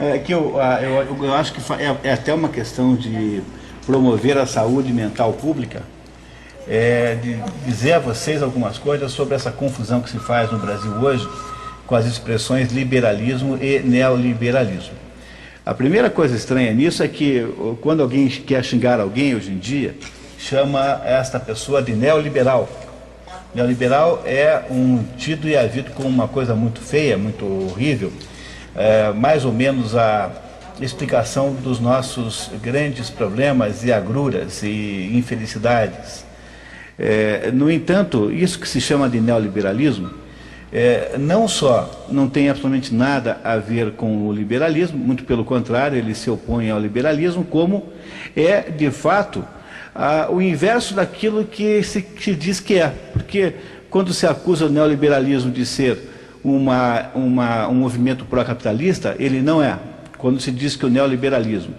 É que eu acho que é até uma questão de promover a saúde mental pública, de dizer a vocês algumas coisas sobre essa confusão que se faz no Brasil hoje com as expressões liberalismo e neoliberalismo. A primeira coisa estranha nisso é que quando alguém quer xingar alguém hoje em dia, chama esta pessoa de neoliberal. Neoliberal é tido e havido como uma coisa muito feia, muito horrível, mais ou menos a explicação dos nossos grandes problemas e agruras e infelicidades. No entanto, isso que se chama de neoliberalismo, não só não tem absolutamente nada a ver com o liberalismo, muito pelo contrário, ele se opõe ao liberalismo, como de fato, o inverso daquilo que se diz que é. Porque quando se acusa o neoliberalismo de ser um movimento pró-capitalista, ele não é. Quando se diz que o neoliberalismo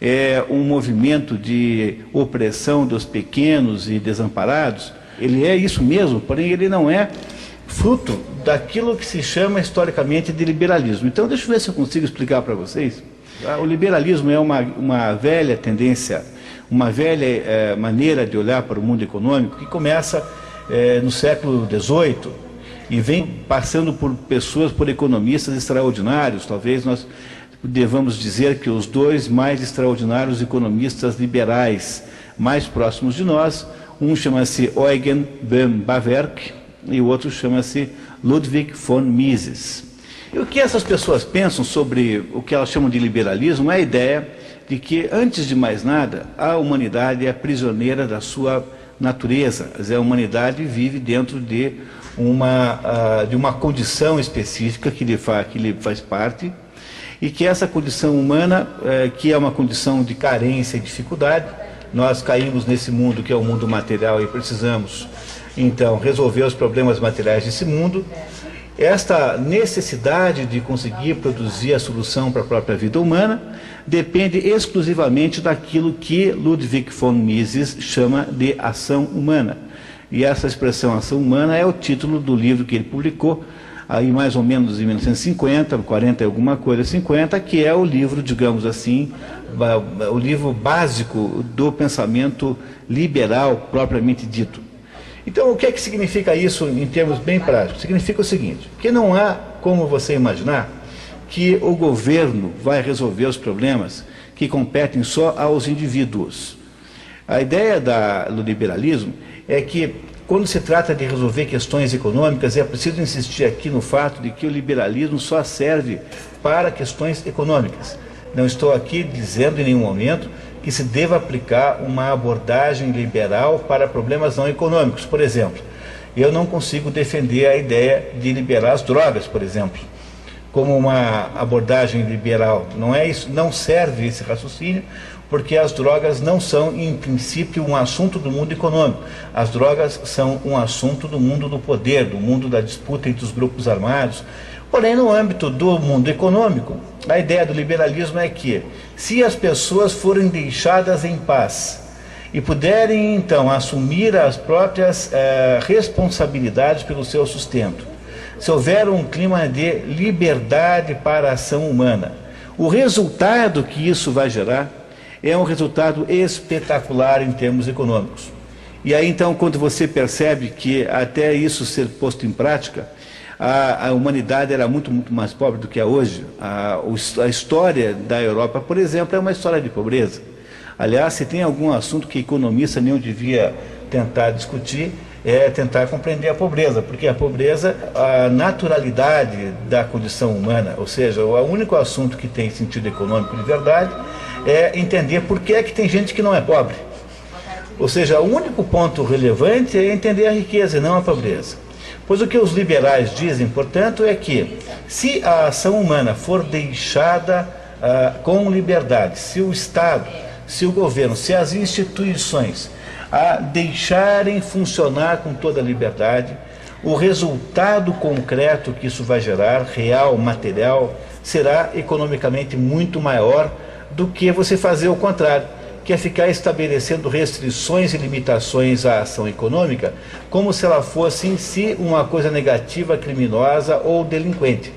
é um movimento de opressão dos pequenos e desamparados, ele é isso mesmo, porém ele não é fruto daquilo que se chama historicamente de liberalismo. Então deixa eu ver se eu consigo explicar para vocês. O liberalismo é uma velha tendência, uma velha maneira de olhar para o mundo econômico que começa no século XVIII e vem passando por economistas extraordinários. Talvez nós devamos dizer que os dois mais extraordinários economistas liberais mais próximos de nós, um chama-se Eugen von Bäverk e o outro chama-se Ludwig von Mises. E o que essas pessoas pensam sobre o que elas chamam de liberalismo é a ideia de que, antes de mais nada, a humanidade é prisioneira da sua natureza. Quer dizer, a humanidade vive dentro de uma condição específica que lhe faz parte, e que essa condição humana, que é uma condição de carência e dificuldade, nós caímos nesse mundo que é o mundo material e precisamos, então, resolver os problemas materiais desse mundo. Esta necessidade de conseguir produzir a solução para a própria vida humana depende exclusivamente daquilo que Ludwig von Mises chama de ação humana. E essa expressão ação humana é o título do livro que ele publicou, aí mais ou menos em 1950, 40 e alguma coisa, 50, que é o livro, digamos assim, o livro básico do pensamento liberal propriamente dito. Então, o que é que significa isso em termos bem práticos? Significa o seguinte, que não há como você imaginar que o governo vai resolver os problemas que competem só aos indivíduos. A ideia do liberalismo é que, quando se trata de resolver questões econômicas, é preciso insistir aqui no fato de que o liberalismo só serve para questões econômicas. Não estou aqui dizendo em nenhum momento que se deva aplicar uma abordagem liberal para problemas não econômicos. Por exemplo, eu não consigo defender a ideia de liberar as drogas, por exemplo, como uma abordagem liberal. Não é isso, não serve esse raciocínio, porque as drogas não são, em princípio, um assunto do mundo econômico. As drogas são um assunto do mundo do poder, do mundo da disputa entre os grupos armados. Porém, no âmbito do mundo econômico, a ideia do liberalismo é que, se as pessoas forem deixadas em paz e puderem, então, assumir as próprias responsabilidades pelo seu sustento, se houver um clima de liberdade para a ação humana, o resultado que isso vai gerar é um resultado espetacular em termos econômicos. E aí, então, quando você percebe que até isso ser posto em prática, a humanidade era muito, muito mais pobre do que é hoje. A história da Europa, por exemplo, é uma história de pobreza. Aliás, se tem algum assunto que economista nem devia tentar discutir, é tentar compreender a pobreza, porque a pobreza, a naturalidade da condição humana, ou seja, o único assunto que tem sentido econômico de verdade é entender por que é que tem gente que não é pobre. Ou seja, o único ponto relevante é entender a riqueza e não a pobreza. Pois o que os liberais dizem, portanto, é que, se a ação humana for deixada com liberdade, se o Estado, se o governo, se as instituições a deixarem funcionar com toda a liberdade, o resultado concreto que isso vai gerar, real, material, será economicamente muito maior do que você fazer o contrário, que é ficar estabelecendo restrições e limitações à ação econômica, como se ela fosse em si uma coisa negativa, criminosa ou delinquente.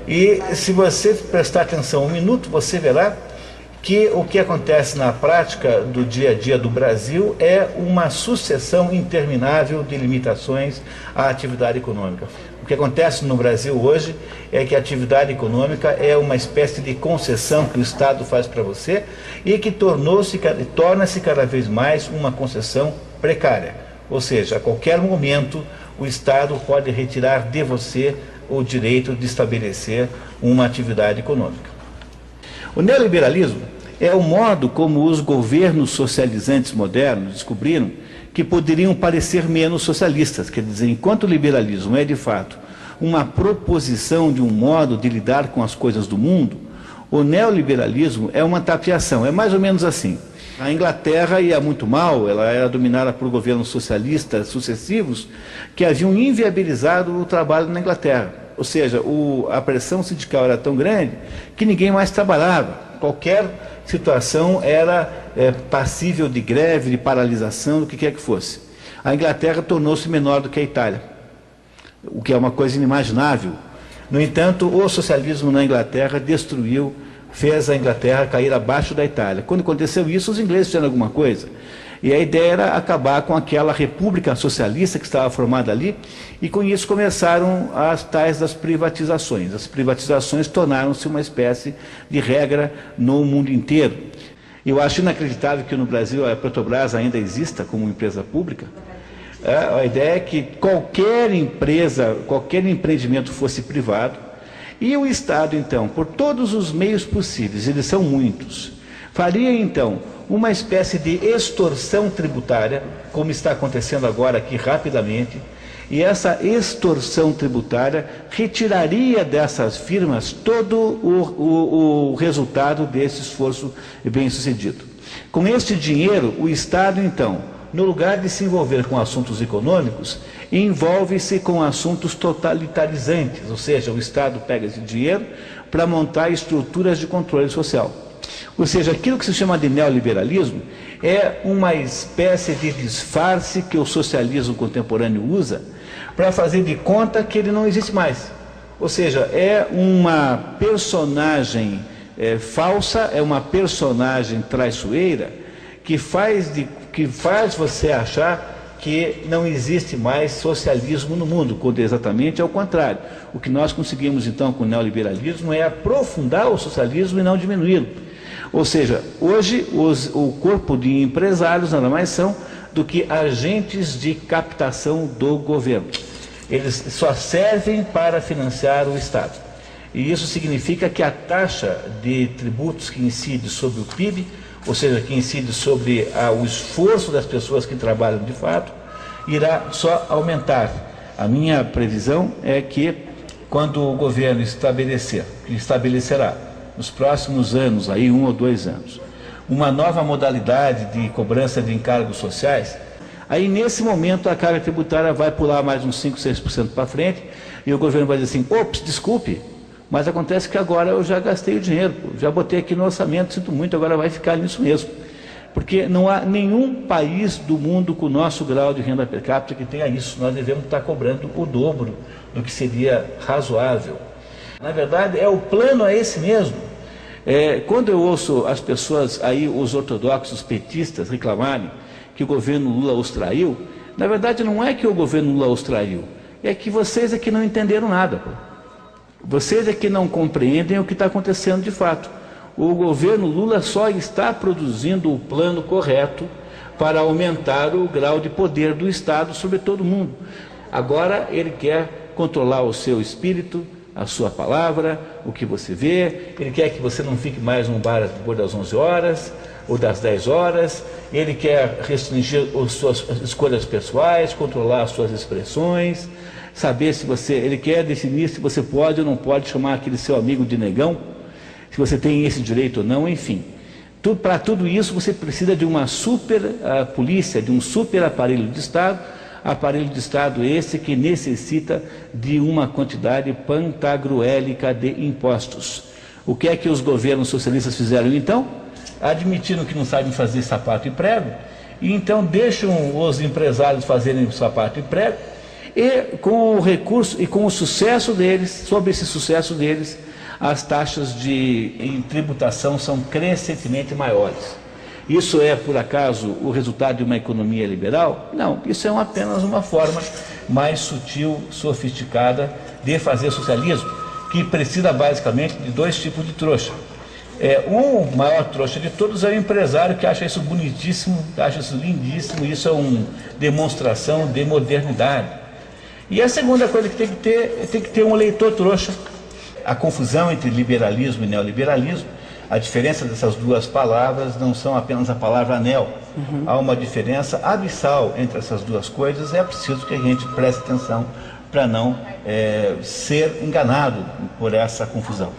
E se você prestar atenção um minuto, você verá que o que acontece na prática do dia a dia do Brasil é uma sucessão interminável de limitações à atividade econômica. O que acontece no Brasil hoje é que a atividade econômica é uma espécie de concessão que o Estado faz para você e que torna-se cada vez mais uma concessão precária. Ou seja, a qualquer momento o Estado pode retirar de você o direito de estabelecer uma atividade econômica. O neoliberalismo é o modo como os governos socializantes modernos descobriram que poderiam parecer menos socialistas. Quer dizer, enquanto o liberalismo é de fato uma proposição de um modo de lidar com as coisas do mundo, o neoliberalismo é uma tapeação, é mais ou menos assim. A Inglaterra ia muito mal, ela era dominada por governos socialistas sucessivos que haviam inviabilizado o trabalho na Inglaterra. Ou seja, a pressão sindical era tão grande que ninguém mais trabalhava. Qualquer situação era passível de greve, de paralisação, do que quer que fosse. A Inglaterra tornou-se menor do que a Itália, o que é uma coisa inimaginável. No entanto, o socialismo na Inglaterra fez a Inglaterra cair abaixo da Itália. Quando aconteceu isso, os ingleses fizeram alguma coisa. E a ideia era acabar com aquela república socialista que estava formada ali, e com isso começaram as tais das privatizações. As privatizações tornaram-se uma espécie de regra no mundo inteiro. Eu acho inacreditável que no Brasil a Petrobras ainda exista como empresa pública. A ideia é que qualquer empresa, qualquer empreendimento fosse privado, e o Estado, então, por todos os meios possíveis, eles são muitos, faria, então, uma espécie de extorsão tributária, como está acontecendo agora aqui rapidamente, e essa extorsão tributária retiraria dessas firmas todo o resultado desse esforço bem-sucedido. Com este dinheiro, o Estado, então, no lugar de se envolver com assuntos econômicos, envolve-se com assuntos totalitarizantes, ou seja, o Estado pega esse dinheiro para montar estruturas de controle social. Ou seja, aquilo que se chama de neoliberalismo é uma espécie de disfarce que o socialismo contemporâneo usa para fazer de conta que ele não existe mais. Ou seja, é uma personagem falsa, é uma personagem traiçoeira que faz você achar que não existe mais socialismo no mundo, quando exatamente é o contrário. O que nós conseguimos então com o neoliberalismo é aprofundar o socialismo e não diminuí-lo. Ou seja, hoje o corpo de empresários nada mais são do que agentes de captação do governo. Eles só servem para financiar o Estado. E isso significa que a taxa de tributos que incide sobre o PIB, ou seja, que incide sobre o esforço das pessoas que trabalham de fato, irá só aumentar. A minha previsão é que quando o governo estabelecerá nos próximos anos, aí 1 ou 2 anos, uma nova modalidade de cobrança de encargos sociais, aí nesse momento a carga tributária vai pular mais uns 5, 6% para frente, e o governo vai dizer assim, ops, desculpe, mas acontece que agora eu já gastei o dinheiro, já botei aqui no orçamento, sinto muito, agora vai ficar nisso mesmo. Porque não há nenhum país do mundo com o nosso grau de renda per capita que tenha isso. Nós devemos estar cobrando o dobro do que seria razoável. Na verdade, o plano é esse mesmo. Quando eu ouço as pessoas aí, os ortodoxos petistas, reclamarem que o governo Lula os traiu, na verdade não é que o governo Lula os traiu, é que vocês é que não entenderam nada. Pô. Vocês é que não compreendem o que está acontecendo de fato. O governo Lula só está produzindo o plano correto para aumentar o grau de poder do Estado sobre todo mundo. Agora ele quer controlar o seu espírito, a sua palavra, o que você vê, ele quer que você não fique mais num bar depois das 11 horas ou das 10 horas, ele quer restringir as suas escolhas pessoais, controlar as suas expressões, saber se ele quer definir se você pode ou não pode chamar aquele seu amigo de negão, se você tem esse direito ou não, enfim. Para tudo isso você precisa de uma super polícia, de um super aparelho de Estado esse que necessita de uma quantidade pantagruélica de impostos. O que é que os governos socialistas fizeram então? Admitiram que não sabem fazer sapato e prego, e então deixam os empresários fazerem sapato e prego, E com o recurso e com o sucesso deles, sobre esse sucesso deles, as taxas em tributação são crescentemente maiores. Isso é, por acaso, o resultado de uma economia liberal? Não, isso é apenas uma forma mais sutil, sofisticada de fazer socialismo, que precisa basicamente de dois tipos de trouxa. O maior trouxa de todos é o empresário, que acha isso bonitíssimo, que acha isso lindíssimo, isso é uma demonstração de modernidade. E a segunda coisa que tem que ter um eleitor trouxa. A confusão entre liberalismo e neoliberalismo, a diferença dessas duas palavras não são apenas a palavra anel. Há uma diferença abissal entre essas duas coisas, é preciso que a gente preste atenção para não ser enganado por essa confusão.